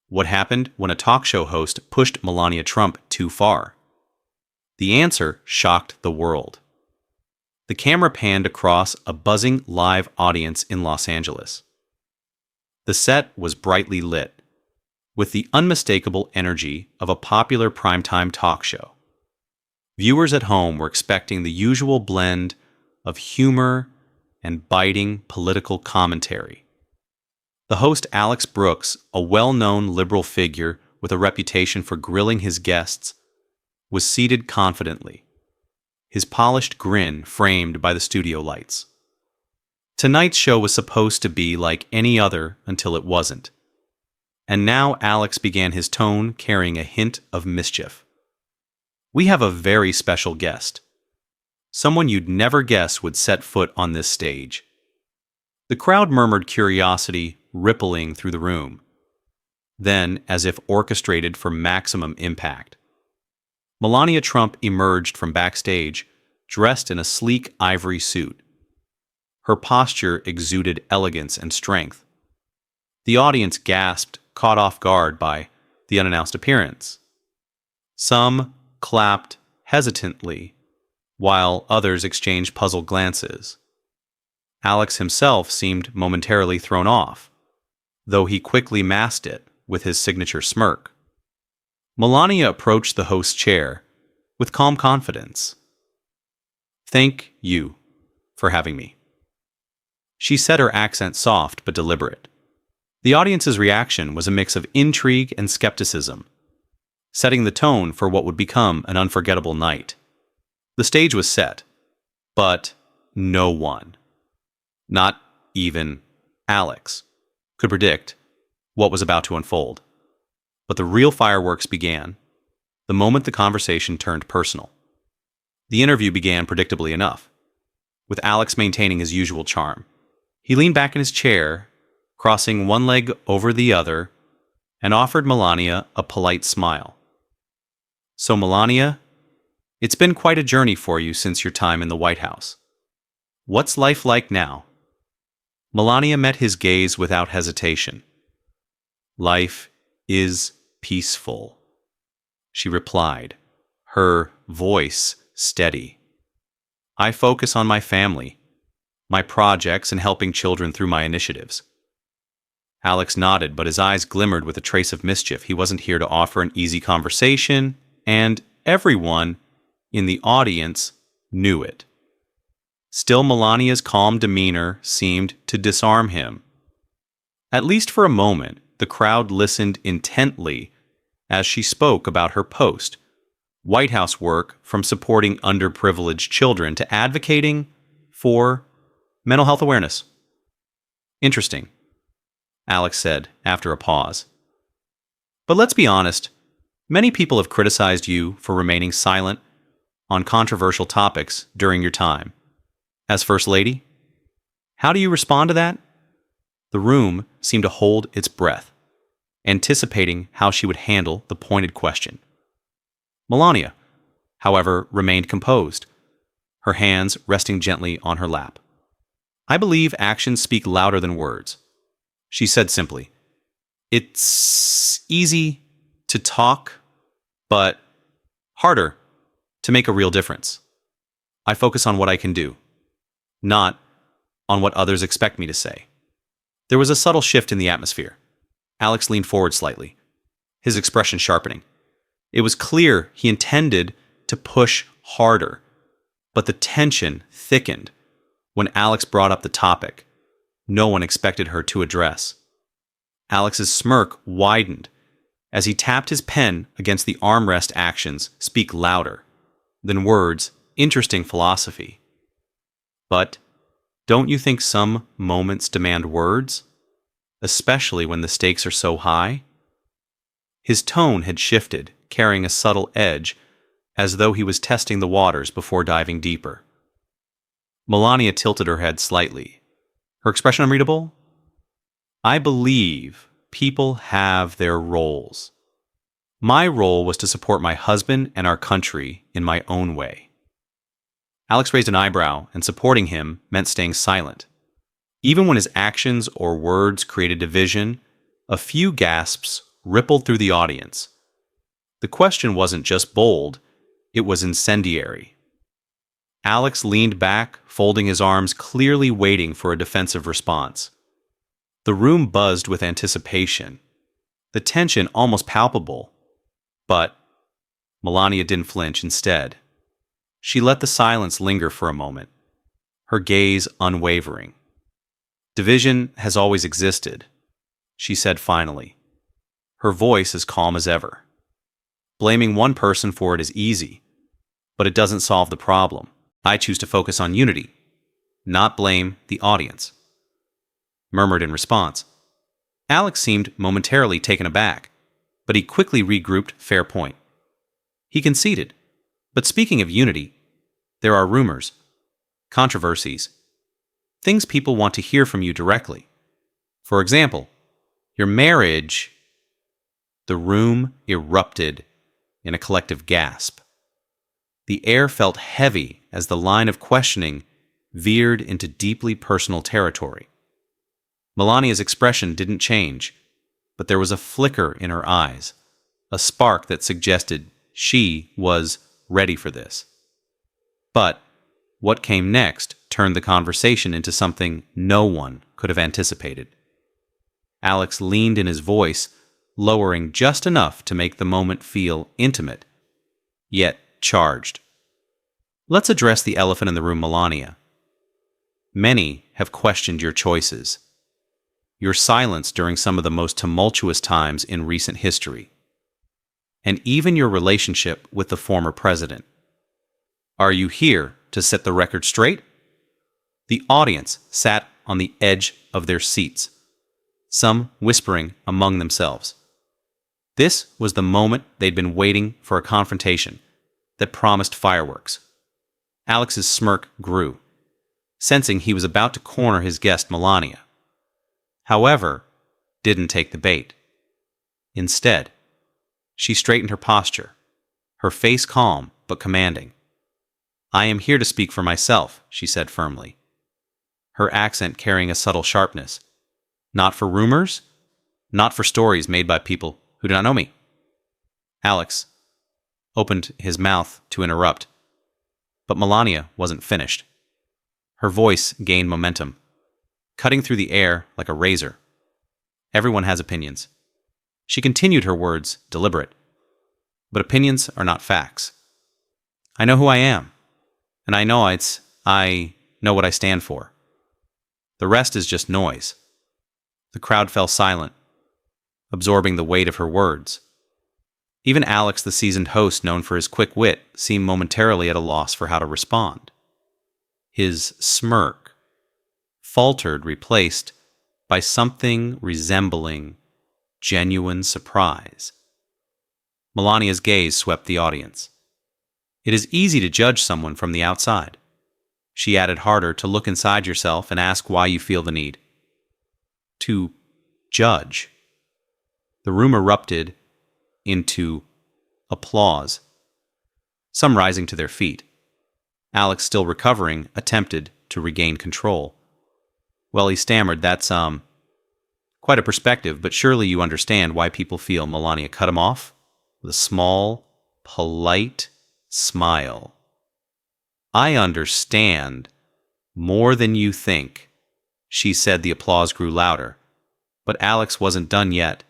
What happened when a talk show host pushed Melania Trump too far? The answer shocked the world. The camera panned across a buzzing live audience in Los Angeles. The set was brightly lit, with the unmistakable energy of a popular primetime talk show. Viewers at home were expecting the usual blend of humor and biting political commentary. The host, Alex Brooks, a well-known liberal figure with a reputation for grilling his guests, was seated confidently, his polished grin framed by the studio lights. Tonight's show was supposed to be like any other until it wasn't. And now Alex began his tone carrying a hint of mischief. We have a very special guest. Someone you'd never guess would set foot on this stage. The crowd murmured curiosity rippling through the room. Then, as if orchestrated for maximum impact, Melania Trump emerged from backstage, dressed in a sleek ivory suit. Her posture exuded elegance and strength. The audience gasped, caught off guard by the unannounced appearance. Some clapped hesitantly, while others exchanged puzzled glances. Alex himself seemed momentarily thrown off, though he quickly masked it with his signature smirk. Melania approached the host's chair with calm confidence. "Thank you for having me." She said, her accent soft but deliberate. The audience's reaction was a mix of intrigue and skepticism, setting the tone for what would become an unforgettable night. The stage was set, but no one, not even Alex, could predict what was about to unfold. But the real fireworks began the moment the conversation turned personal. The interview began predictably enough, with Alex maintaining his usual charm. He leaned back in his chair, crossing one leg over the other, and offered Melania a polite smile. "So, Melania, it's been quite a journey for you since your time in the White House. What's life like now?" Melania met his gaze without hesitation. "Life is peaceful," she replied, her voice steady. "I focus on my family, my projects, and helping children through my initiatives." Alex nodded, but his eyes glimmered with a trace of mischief. He wasn't here to offer an easy conversation, and everyone in the audience knew it. Still, Melania's calm demeanor seemed to disarm him. At least for a moment, the crowd listened intently as she spoke about her post, White House work from supporting underprivileged children to advocating for mental health awareness. "Interesting," Alex said after a pause. "But let's be honest, many people have criticized you for remaining silent on controversial topics during your time as First Lady. How do you respond to that?" The room seemed to hold its breath, anticipating how she would handle the pointed question. Melania, however, remained composed, her hands resting gently on her lap. "I believe actions speak louder than words," she said simply. "It's easy to talk, but harder to make a real difference. I focus on what I can do, not on what others expect me to say." There was a subtle shift in the atmosphere. Alex leaned forward slightly, his expression sharpening. It was clear he intended to push harder, but the tension thickened when Alex brought up the topic no one expected her to address. Alex's smirk widened as he tapped his pen against the armrest. "Actions speak louder than words. Interesting philosophy. But don't you think some moments demand words, especially when the stakes are so high?" His tone had shifted, carrying a subtle edge, as though he was testing the waters before diving deeper. Melania tilted her head slightly, her expression unreadable. "I believe people have their roles. My role was to support my husband and our country in my own way." Alex raised an eyebrow, and supporting him meant staying silent. Even when his actions or words created division, a few gasps rippled through the audience. The question wasn't just bold, it was incendiary. Alex leaned back, folding his arms, clearly waiting for a defensive response. The room buzzed with anticipation, the tension almost palpable. But Melania didn't flinch. Instead, she let the silence linger for a moment, her gaze unwavering. "Division has always existed," she said finally, her voice as calm as ever. "Blaming one person for it is easy, but it doesn't solve the problem. I choose to focus on unity, not blame the audience," murmured in response. Alex seemed momentarily taken aback, but he quickly regrouped. Fair point. He conceded. But speaking of unity, there are rumors, controversies, things people want to hear from you directly. For example, your marriage. The room erupted in a collective gasp. The air felt heavy as the line of questioning veered into deeply personal territory. Melania's expression didn't change, but there was a flicker in her eyes, a spark that suggested she was ready for this. But what came next turned the conversation into something no one could have anticipated. Alex leaned in his voice, lowering just enough to make the moment feel intimate, yet charged. "Let's address the elephant in the room, Melania. Many have questioned your choices, your silence during some of the most tumultuous times in recent history, and even your relationship with the former president. Are you here to set the record straight?" The audience sat on the edge of their seats, some whispering among themselves. This was the moment they'd been waiting for, a confrontation that promised fireworks. Alex's smirk grew, sensing he was about to corner his guest Melania. However, didn't take the bait. Instead, she straightened her posture, her face calm but commanding. "I am here to speak for myself," she said firmly, her accent carrying a subtle sharpness. "Not for rumors, not for stories made by people who do not know me." Alex opened his mouth to interrupt, but Melania wasn't finished. Her voice gained momentum, cutting through the air like a razor. "Everyone has opinions." She continued, her words deliberate. "But opinions are not facts. I know who I am, and I know what I stand for. The rest is just noise." The crowd fell silent, absorbing the weight of her words. Even Alex, the seasoned host known for his quick wit, seemed momentarily at a loss for how to respond. His smirk faltered, replaced by something resembling genuine surprise. Melania's gaze swept the audience. "It is easy to judge someone from the outside." She added harder, "to look inside yourself and ask why you feel the need to judge." The room erupted into applause, some rising to their feet. Alex, still recovering, attempted to regain control. "Well," he stammered, "that's, quite a perspective, but surely you understand why people feel." Melania cut him off with a small, polite smile. "I understand more than you think," she said. The applause grew louder, but Alex wasn't done yet,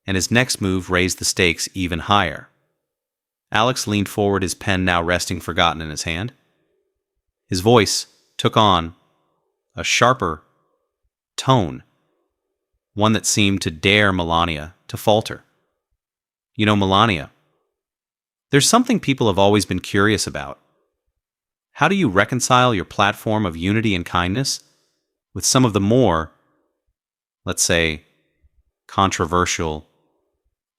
and his next move raised the stakes even higher. Alex leaned forward, his pen now resting forgotten in his hand. His voice took on a sharper tone, one that seemed to dare Melania to falter. "You know, Melania, there's something people have always been curious about. How do you reconcile your platform of unity and kindness with some of the more, let's say, controversial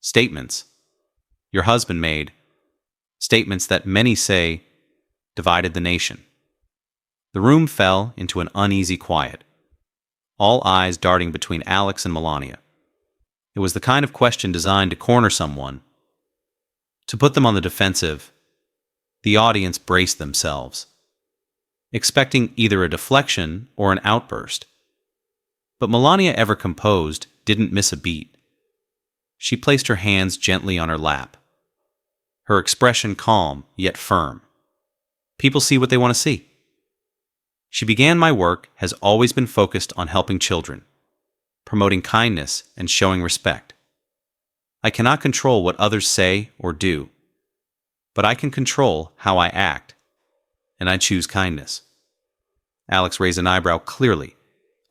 statements your husband made, statements that many say divided the nation?" The room fell into an uneasy quiet, all eyes darting between Alex and Melania. It was the kind of question designed to corner someone, to put them on the defensive. The audience braced themselves, expecting either a deflection or an outburst. But Melania, ever composed, didn't miss a beat. She placed her hands gently on her lap, her expression calm yet firm. People see what they want to see. She began my work has always been focused on helping children, promoting kindness and showing respect. I cannot control what others say or do, but I can control how I act, and I choose kindness. Alex raised an eyebrow clearly,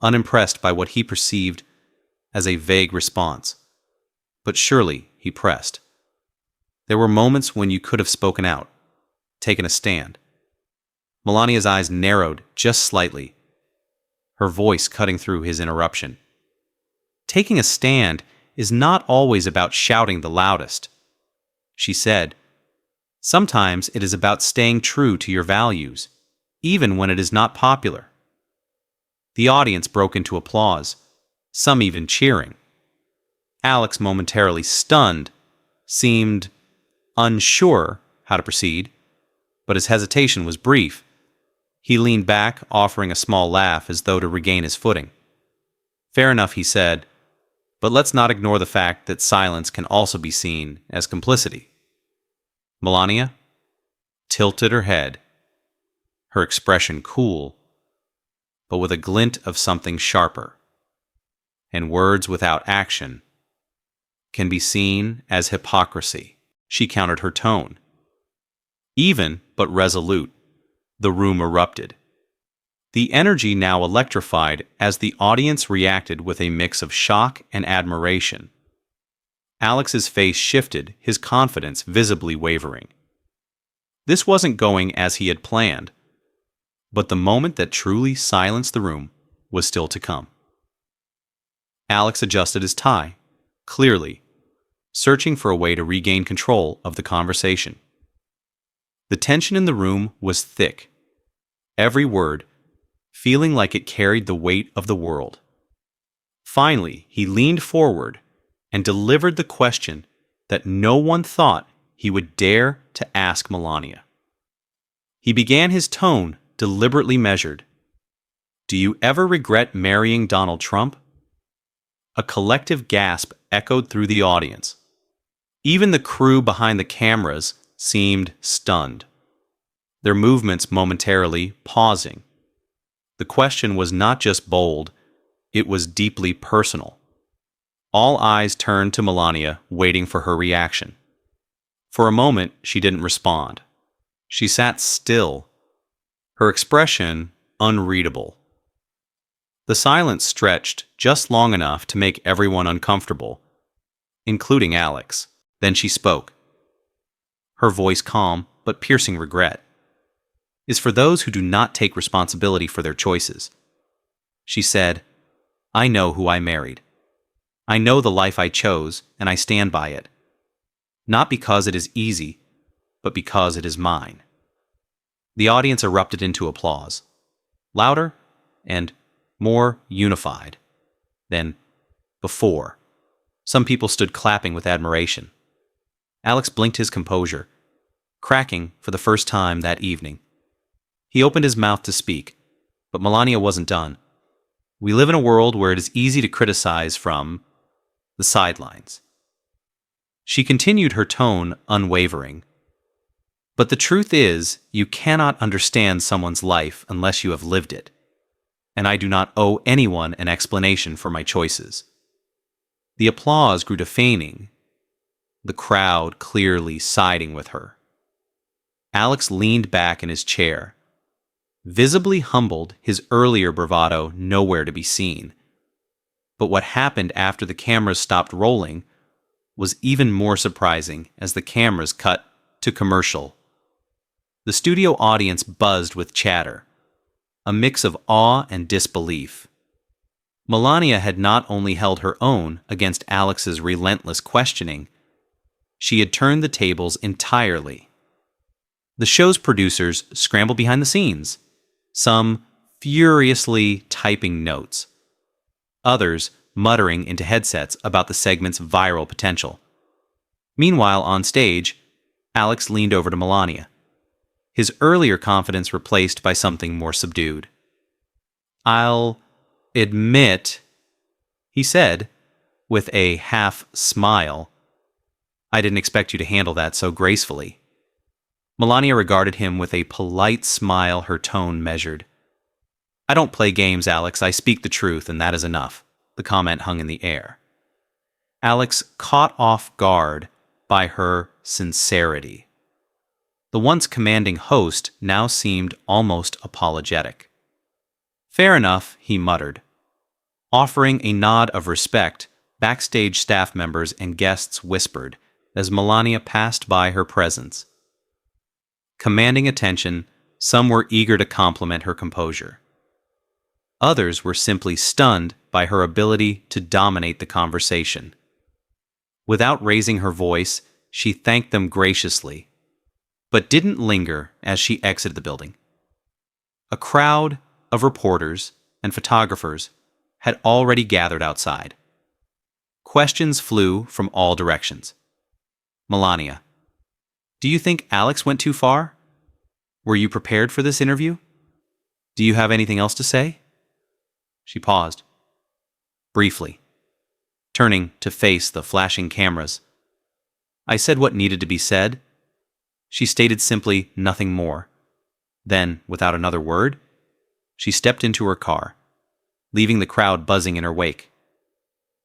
unimpressed by what he perceived as a vague response. But surely, he pressed. There were moments when you could have spoken out, taken a stand. Melania's eyes narrowed just slightly, her voice cutting through his interruption. Taking a stand is not always about shouting the loudest, she said. Sometimes it is about staying true to your values, even when it is not popular. The audience broke into applause, some even cheering. Alex, momentarily stunned, seemed unsure how to proceed, but his hesitation was brief. He leaned back, offering a small laugh as though to regain his footing. Fair enough, he said, but let's not ignore the fact that silence can also be seen as complicity. Melania tilted her head, her expression cool, but with a glint of something sharper. And words without action can be seen as hypocrisy. She countered her tone. Even but resolute, the room erupted. The energy now electrified as the audience reacted with a mix of shock and admiration. Alex's face shifted, his confidence visibly wavering. This wasn't going as he had planned, but the moment that truly silenced the room was still to come. Alex adjusted his tie, clearly, searching for a way to regain control of the conversation. The tension in the room was thick, every word feeling like it carried the weight of the world. Finally, he leaned forward and delivered the question that no one thought he would dare to ask Melania. He began his tone deliberately measured. "Do you ever regret marrying Donald Trump?" A collective gasp echoed through the audience. Even the crew behind the cameras seemed stunned, their movements momentarily pausing. The question was not just bold, it was deeply personal. All eyes turned to Melania, waiting for her reaction. For a moment, she didn't respond. She sat still, her expression unreadable. The silence stretched just long enough to make everyone uncomfortable, including Alex. Then she spoke, her voice calm but piercing regret. "Is for those who do not take responsibility for their choices." She said, "I know who I married. I know the life I chose, and I stand by it. Not because it is easy, but because it is mine." The audience erupted into applause, louder and more unified than before. Some people stood clapping with admiration. Alex blinked his composure, cracking for the first time that evening. He opened his mouth to speak, but Melania wasn't done. "We live in a world where it is easy to criticize from the sidelines." She continued, her tone unwavering. "But the truth is, you cannot understand someone's life unless you have lived it. And I do not owe anyone an explanation for my choices." The applause grew to feigning, the crowd clearly siding with her. Alex leaned back in his chair, visibly humbled, his earlier bravado nowhere to be seen. But what happened after the cameras stopped rolling was even more surprising as the cameras cut to commercial. The studio audience buzzed with chatter, a mix of awe and disbelief. Melania had not only held her own against Alex's relentless questioning, she had turned the tables entirely. The show's producers scrambled behind the scenes, some furiously typing notes, others muttering into headsets about the segment's viral potential. Meanwhile, on stage, Alex leaned over to Melania, his earlier confidence replaced by something more subdued. "I'll admit," he said, with a half smile. "I didn't expect you to handle that so gracefully." Melania regarded him with a polite smile, her tone measured. "I don't play games, Alex. I speak the truth, and that is enough." The comment hung in the air. Alex caught off guard by her sincerity. The once commanding host now seemed almost apologetic. "Fair enough," he muttered. Offering a nod of respect, backstage staff members and guests whispered as Melania passed by her presence. Commanding attention, some were eager to compliment her composure. Others were simply stunned by her ability to dominate the conversation. Without raising her voice, she thanked them graciously, but didn't linger as she exited the building. A crowd of reporters and photographers had already gathered outside. Questions flew from all directions. "Melania, do you think Alex went too far? Were you prepared for this interview? Do you have anything else to say?" She paused, briefly, turning to face the flashing cameras. "I said what needed to be said." She stated simply nothing more. Then, without another word, she stepped into her car, leaving the crowd buzzing in her wake.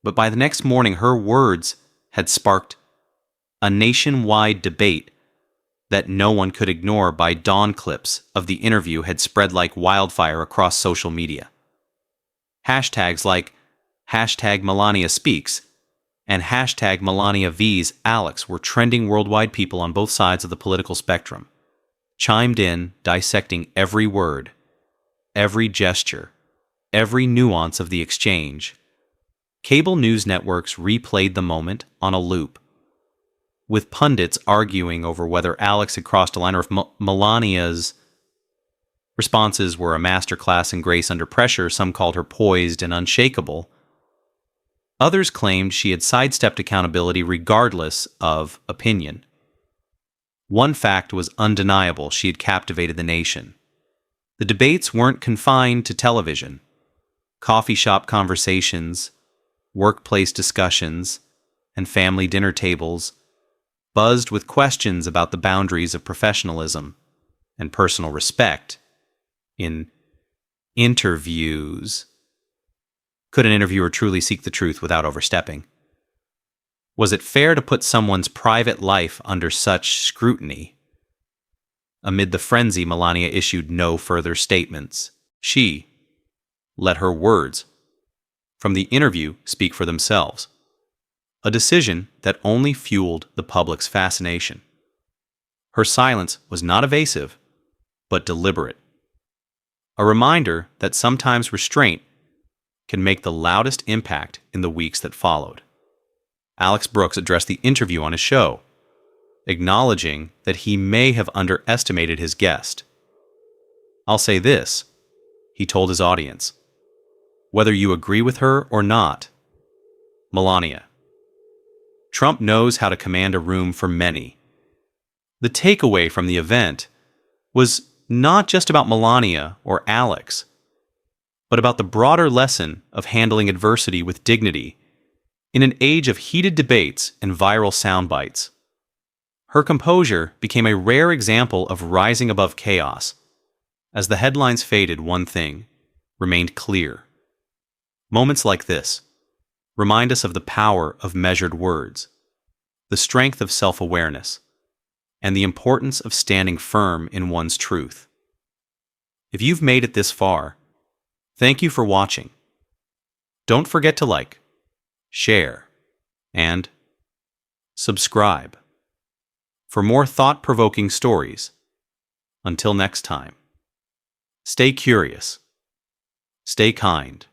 But by the next morning, her words had sparked a nationwide debate that no one could ignore. By dawn, clips of the interview had spread like wildfire across social media. Hashtags like #MelaniaSpeaks and #MelaniaVs Alex were trending worldwide. People on both sides of the political spectrum chimed in, dissecting every word, every gesture, every nuance of the exchange. Cable news networks replayed the moment on a loop, with pundits arguing over whether Alex had crossed a line or if Melania's responses were a masterclass in grace under pressure. Some called her poised and unshakable. Others claimed she had sidestepped accountability regardless of opinion. One fact was undeniable: she had captivated the nation. The debates weren't confined to television. Coffee shop conversations, workplace discussions, and family dinner tables buzzed with questions about the boundaries of professionalism and personal respect in interviews. Could an interviewer truly seek the truth without overstepping? Was it fair to put someone's private life under such scrutiny? Amid the frenzy, Melania issued no further statements. She let her words from the interview speak for themselves, a decision that only fueled the public's fascination. Her silence was not evasive, but deliberate. A reminder that sometimes restraint can make the loudest impact in the weeks that followed. Alex Brooks addressed the interview on his show, acknowledging that he may have underestimated his guest. "I'll say this," he told his audience, "whether you agree with her or not, Melania, Trump knows how to command a room for many." The takeaway from the event was not just about Melania or Alex, but about the broader lesson of handling adversity with dignity in an age of heated debates and viral sound bites. Her composure became a rare example of rising above chaos. As the headlines faded, one thing remained clear. Moments like this remind us of the power of measured words, the strength of self-awareness, and the importance of standing firm in one's truth. If you've made it this far, thank you for watching. Don't forget to like, share, and subscribe for more thought-provoking stories. Until next time, stay curious, stay kind,